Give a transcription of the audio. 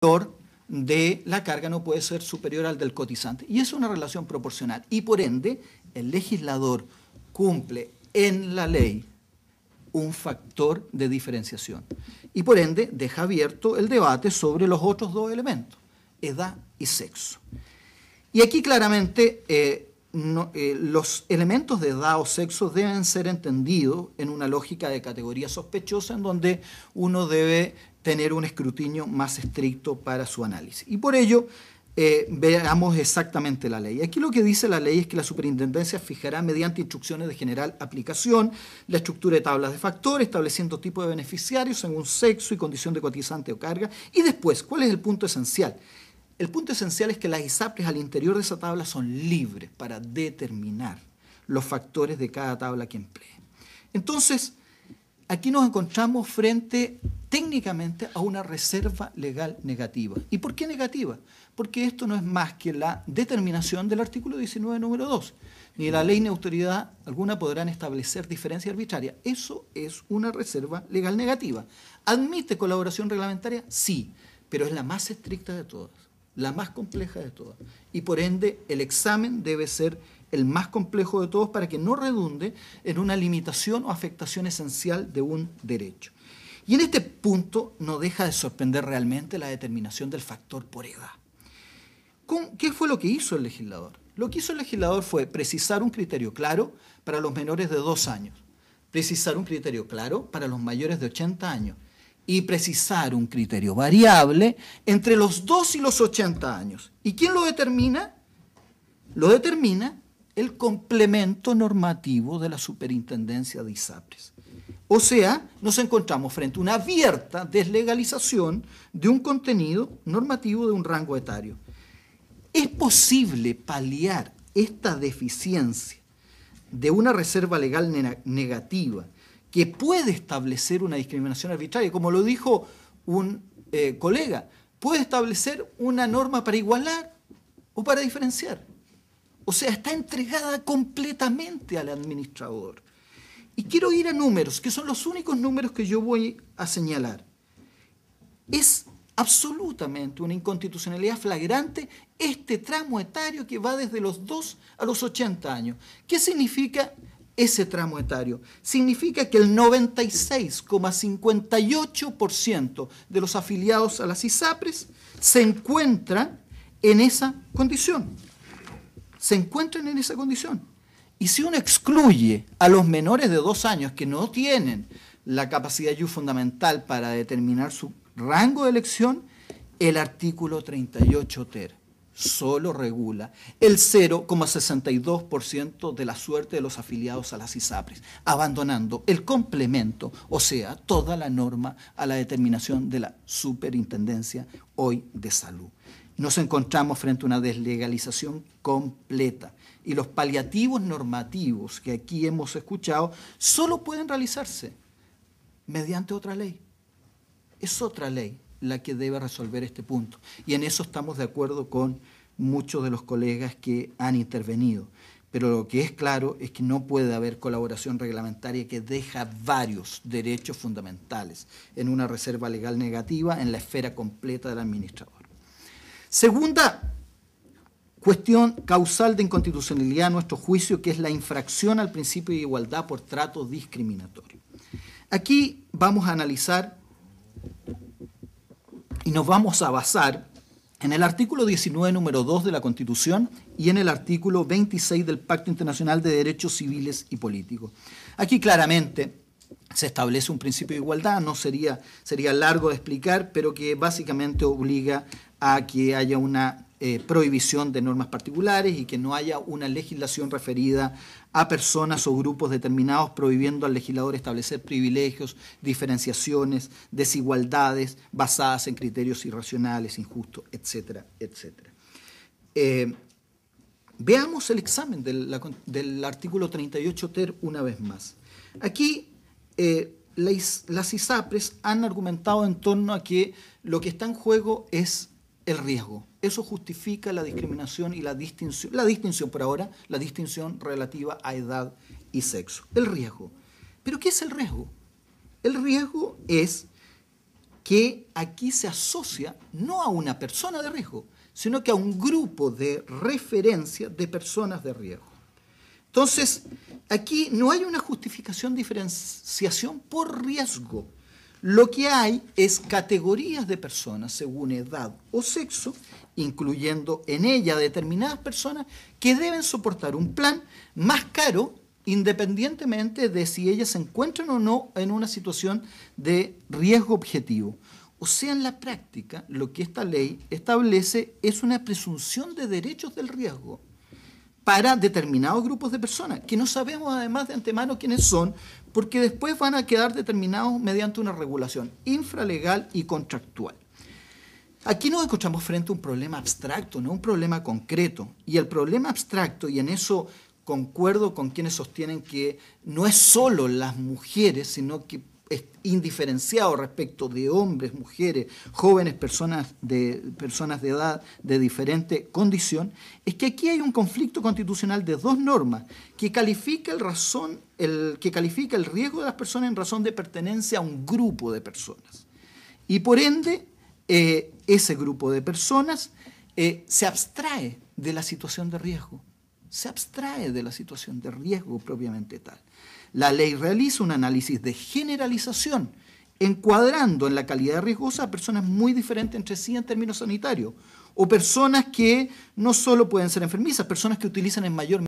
valor de la carga no puede ser superior al del cotizante. Y es una relación proporcional. Y por ende, el legislador cumple en la ley un factor de diferenciación. Y por ende, deja abierto el debate sobre los otros dos elementos, edad y sexo. Y aquí claramente los elementos de edad o sexo deben ser entendidos en una lógica de categoría sospechosa en donde uno debe tener un escrutinio más estricto para su análisis. Y por ello, veamos exactamente la ley. Aquí lo que dice la ley es que la superintendencia fijará mediante instrucciones de general aplicación la estructura de tablas de factores, estableciendo tipo de beneficiarios según sexo y condición de cotizante o carga. Y después, ¿cuál es el punto esencial? El punto esencial es que las ISAPRES al interior de esa tabla son libres para determinar los factores de cada tabla que emplee. Entonces, aquí nos encontramos frente técnicamente a una reserva legal negativa. ¿Y por qué negativa? Porque esto no es más que la determinación del artículo 19, número 2. Ni la ley ni autoridad alguna podrán establecer diferencia arbitraria. Eso es una reserva legal negativa. ¿Admite colaboración reglamentaria? Sí, pero es la más estricta de todas, la más compleja de todas. Y por ende, el examen debe ser el más complejo de todos para que no redunde en una limitación o afectación esencial de un derecho. Y en este punto no deja de sorprender realmente la determinación del factor por edad. ¿Qué fue lo que hizo el legislador? Lo que hizo el legislador fue precisar un criterio claro para los menores de 2 años, precisar un criterio claro para los mayores de 80 años y precisar un criterio variable entre los 2 y los 80 años. ¿Y quién lo determina? Lo determina el complemento normativo de la Superintendencia de ISAPRES. O sea, nos encontramos frente a una abierta deslegalización de un contenido normativo de un rango etario. ¿Es posible paliar esta deficiencia de una reserva legal negativa que puede establecer una discriminación arbitraria? Como lo dijo un colega, puede establecer una norma para igualar o para diferenciar. O sea, está entregada completamente al administrador. Y quiero ir a números, que son los únicos números que yo voy a señalar. Es absolutamente una inconstitucionalidad flagrante este tramo etario que va desde los 2 a los 80 años. ¿Qué significa ese tramo etario? Significa que el 96,58% de los afiliados a las ISAPRES se encuentran en esa condición. Se encuentran en esa condición. Y si uno excluye a los menores de 2 años que no tienen la capacidad fundamental para determinar su rango de elección, el artículo 38 ter solo regula el 0,62% de la suerte de los afiliados a las ISAPRES, abandonando el complemento, o sea, toda la norma a la determinación de la Superintendencia hoy de Salud. Nos encontramos frente a una deslegalización completa y los paliativos normativos que aquí hemos escuchado solo pueden realizarse mediante otra ley. Es otra ley la que debe resolver este punto y en eso estamos de acuerdo con muchos de los colegas que han intervenido. Pero lo que es claro es que no puede haber colaboración reglamentaria que deja varios derechos fundamentales en una reserva legal negativa en la esfera completa del administrador. Segunda cuestión causal de inconstitucionalidad a nuestro juicio, que es la infracción al principio de igualdad por trato discriminatorio. Aquí vamos a analizar y nos vamos a basar en el artículo 19, número 2 de la Constitución y en el artículo 26 del Pacto Internacional de Derechos Civiles y Políticos. Aquí claramente se establece un principio de igualdad, no sería largo de explicar, pero que básicamente obliga a que haya una prohibición de normas particulares y que no haya una legislación referida a personas o grupos determinados, prohibiendo al legislador establecer privilegios, diferenciaciones, desigualdades basadas en criterios irracionales, injustos, etcétera, etcétera. Veamos el examen del artículo 38 ter una vez más. Aquí las ISAPRES han argumentado en torno a que lo que está en juego es el riesgo. Eso justifica la discriminación y la distinción por ahora, la distinción relativa a edad y sexo. El riesgo. ¿Pero qué es el riesgo? El riesgo es que aquí se asocia no a una persona de riesgo, sino que a un grupo de referencia de personas de riesgo. Entonces, aquí no hay una justificación de diferenciación por riesgo. Lo que hay es categorías de personas según edad o sexo, incluyendo en ella determinadas personas que deben soportar un plan más caro independientemente de si ellas se encuentran o no en una situación de riesgo objetivo. O sea, en la práctica, lo que esta ley establece es una presunción de derechos del riesgo para determinados grupos de personas, que no sabemos además de antemano quiénes son, porque después van a quedar determinados mediante una regulación infralegal y contractual. Aquí nos encontramos frente a un problema abstracto, no un problema concreto. Y el problema abstracto, y en eso concuerdo con quienes sostienen que no es solo las mujeres, sino que es indiferenciado respecto de hombres, mujeres, jóvenes, personas de edad de diferente condición, es que aquí hay un conflicto constitucional de dos normas que califica el riesgo de las personas en razón de pertenencia a un grupo de personas. Y por ende, ese grupo de personas se abstrae de la situación de riesgo. Se abstrae de la situación de riesgo propiamente tal. La ley realiza un análisis de generalización, encuadrando en la calidad riesgosa a personas muy diferentes entre sí en términos sanitarios, o personas que no solo pueden ser enfermizas, personas que utilizan en mayor